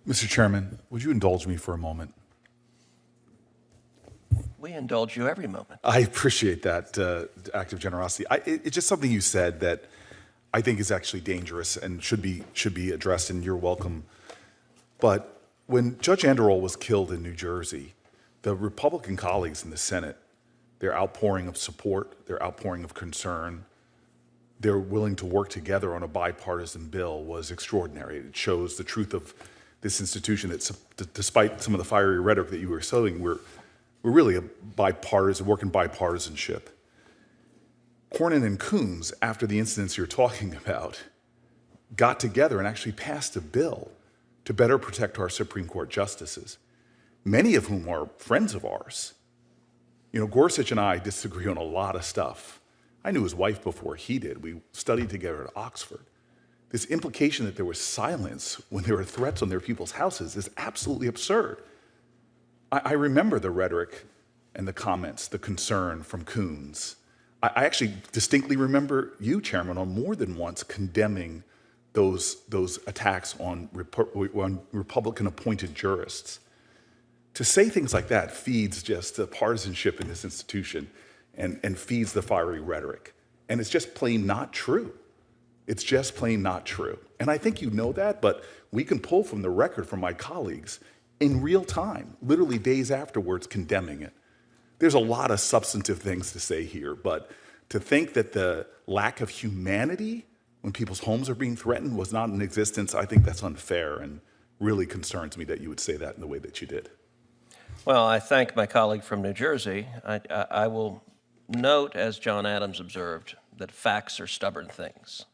Mr. Chairman, would you indulge me for a moment? We indulge you every moment. I appreciate that act of generosity. It's just something you said that I think is actually dangerous and should be addressed, and you're welcome. But when Judge Anderol was killed in New Jersey, the Republican colleagues in the Senate, their outpouring of support, their outpouring of concern, they're willing to work together on a bipartisan bill was extraordinary. It shows the truth of this institution. Despite some of the fiery rhetoric that you were sowing, we're really a bipartisan, working bipartisanship. Cornyn and Coons, after the incidents you're talking about, got together and actually passed a bill to better protect our Supreme Court justices, many of whom are friends of ours. You know, Gorsuch and I disagree on a lot of stuff. I knew his wife before he did. We studied together at Oxford. This implication that there was silence when there were threats on their people's houses is absolutely absurd. I remember the rhetoric and the comments, the concern from Coons. I actually distinctly remember you, Chairman, on more than once condemning those attacks on Republican-appointed jurists. To say things like that feeds just the partisanship in this institution and feeds the fiery rhetoric. And it's just plain not true. It's just plain not true. And I think you know that, but we can pull from the record from my colleagues in real time, literally days afterwards, condemning it. There's a lot of substantive things to say here, but to think that the lack of humanity when people's homes are being threatened was not in existence, I think that's unfair and really concerns me that you would say that in the way that you did. Well, I thank my colleague from New Jersey. I will note, as John Adams observed, that facts are stubborn things.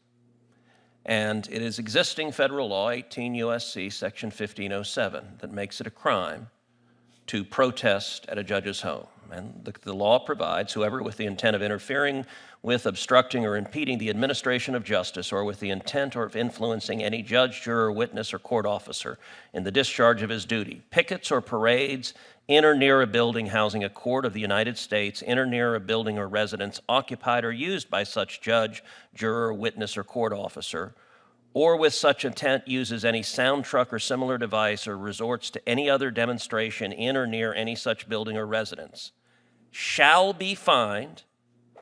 And it is existing federal law, 18 U.S.C. section 1507, that makes it a crime to protest at a judge's home. And the law provides whoever with the intent of interfering with, obstructing, or impeding the administration of justice, or with the intent or of influencing any judge, juror, witness, or court officer in the discharge of his duty, pickets or parades in or near a building housing a court of the United States, in or near a building or residence occupied or used by such judge, juror, witness, or court officer, or with such intent uses any sound truck or similar device or resorts to any other demonstration in or near any such building or residence, shall be fined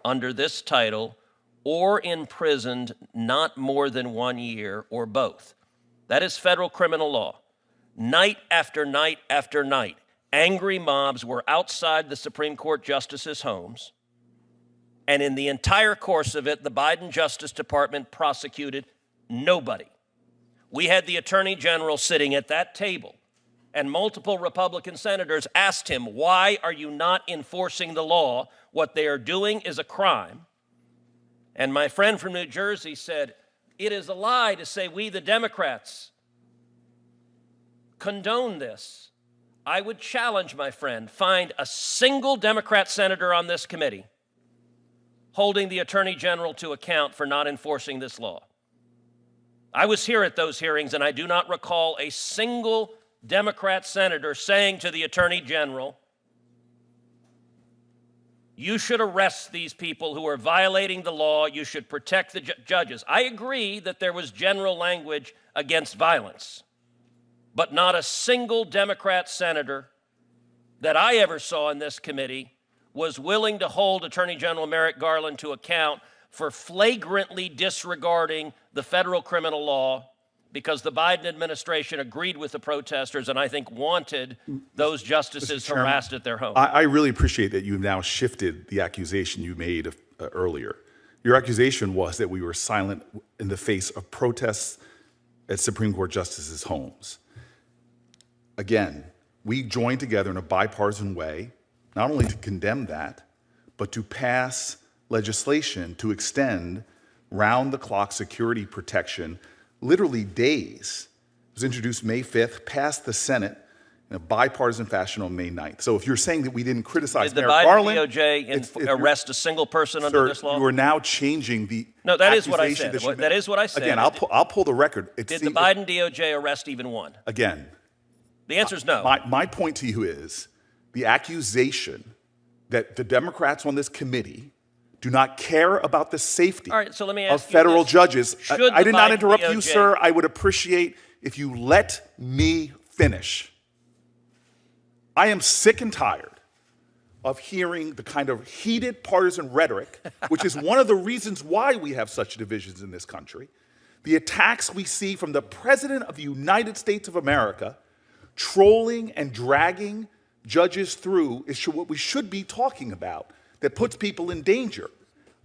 under this title or imprisoned not more than 1 year or both. That is federal criminal law. Night after night after night, angry mobs were outside the Supreme Court justices' homes, and in the entire course of it, the Biden Justice Department prosecuted nobody. We had the Attorney General sitting at that table, and multiple Republican senators asked him, why are you not enforcing the law? What they are doing is a crime. And my friend from New Jersey said, it is a lie to say we, the Democrats, condone this. I would challenge, my friend, find a single Democrat senator on this committee holding the Attorney General to account for not enforcing this law. I was here at those hearings, and I do not recall a single Democrat senator saying to the Attorney General, you should arrest these people who are violating the law, you should protect the judges. I agree that there was general language against violence, but not a single Democrat senator that I ever saw in this committee was willing to hold Attorney General Merrick Garland to account for flagrantly disregarding the federal criminal law because the Biden administration agreed with the protesters and I think wanted those justices harassed at their home. I really appreciate that you've now shifted the accusation you made earlier. Your accusation was that we were silent in the face of protests at Supreme Court justices' homes. Again, we joined together in a bipartisan way, not only to condemn that, but to pass legislation to extend round-the-clock security protection, literally days. It was introduced May 5th, passed the Senate in a bipartisan fashion on May 9th. So if you're saying that we didn't criticize Merrick Garland— Did the Biden DOJ arrest a single person under this law? You are now changing the No, that is what I said. That is what I said. Again, I'll pull the record. Did the Biden DOJ arrest even one? Again, the answer is no. My point to you is the accusation that the Democrats on this committee do not care about the safety All right, so let me ask of federal you this. judges. I did not interrupt you, DOJ sir. I would appreciate if you let me finish. I am sick and tired of hearing the kind of heated partisan rhetoric, which is one of the reasons why we have such divisions in this country. The attacks we see from the President of the United States of America trolling and dragging judges through is what we should be talking about that puts people in danger.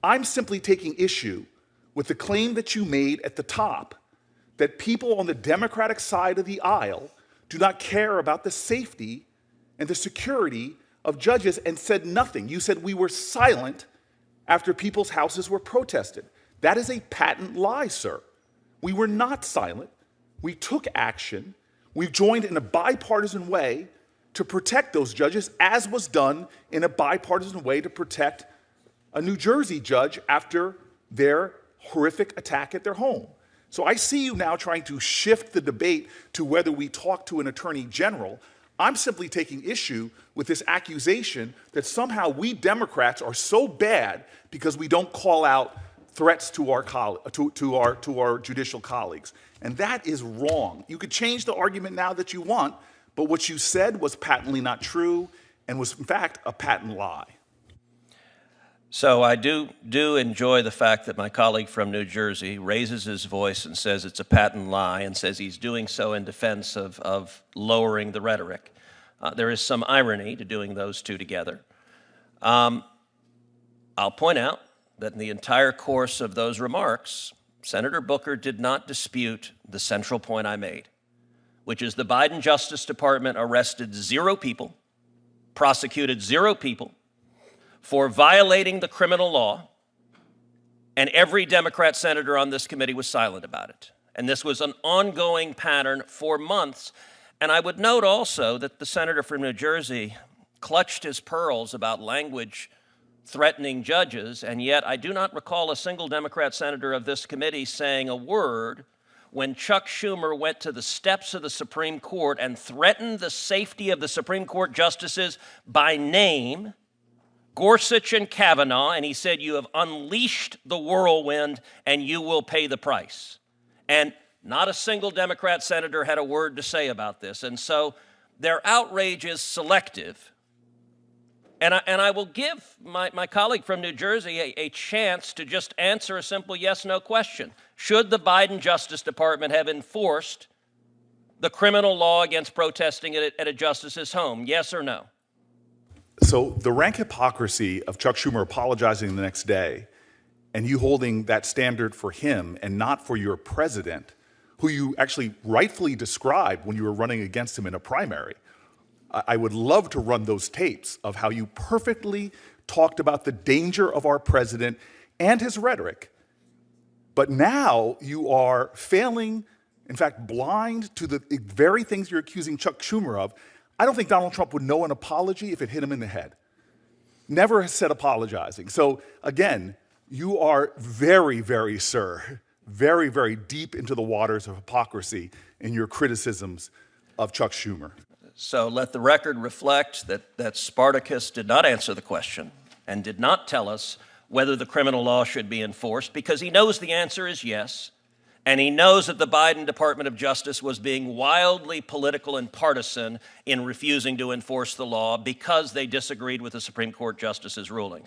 I'm simply taking issue with the claim that you made at the top that people on the Democratic side of the aisle do not care about the safety and the security of judges and said nothing. You said we were silent after people's houses were protested. That is a patent lie, sir. We were not silent. We took action. We joined in a bipartisan way to protect those judges, as was done in a bipartisan way to protect a New Jersey judge after their horrific attack at their home. So I see you now trying to shift the debate to whether we talk to an attorney general. I'm simply taking issue with this accusation that somehow we Democrats are so bad because we don't call out threats to our judicial colleagues. And that is wrong. You could change the argument now that you want, but what you said was patently not true and was, in fact, a patent lie. So I do enjoy the fact that my colleague from New Jersey raises his voice and says it's a patent lie and says he's doing so in defense of lowering the rhetoric. There is some irony to doing those two together. I'll point out that in the entire course of those remarks, Senator Booker did not dispute the central point I made, which is the Biden Justice Department arrested 0 people, prosecuted 0 people, for violating the criminal law, and every Democrat senator on this committee was silent about it. And this was an ongoing pattern for months. And I would note also that the senator from New Jersey clutched his pearls about language threatening judges, and yet I do not recall a single Democrat senator of this committee saying a word when Chuck Schumer went to the steps of the Supreme Court and threatened the safety of the Supreme Court justices by name, Gorsuch and Kavanaugh, and he said, "You have unleashed the whirlwind and you will pay the price." And not a single Democrat senator had a word to say about this. And so their outrage is selective. And I will give my colleague from New Jersey a chance to just answer a simple yes-no question. Should the Biden Justice Department have enforced the criminal law against protesting at a justice's home? Yes or no? So the rank hypocrisy of Chuck Schumer apologizing the next day and you holding that standard for him and not for your president, who you actually rightfully described when you were running against him in a primary. I would love to run those tapes of how you perfectly talked about the danger of our president and his rhetoric. But now you are failing, in fact, blind to the very things you're accusing Chuck Schumer of. I don't think Donald Trump would know an apology if it hit him in the head. Never has said apologizing. So again, you are very, very, sir, very, very deep into the waters of hypocrisy in your criticisms of Chuck Schumer. So let the record reflect that Spartacus did not answer the question and did not tell us whether the criminal law should be enforced, because he knows the answer is yes. And he knows that the Biden Department of Justice was being wildly political and partisan in refusing to enforce the law because they disagreed with the Supreme Court justices' rulings.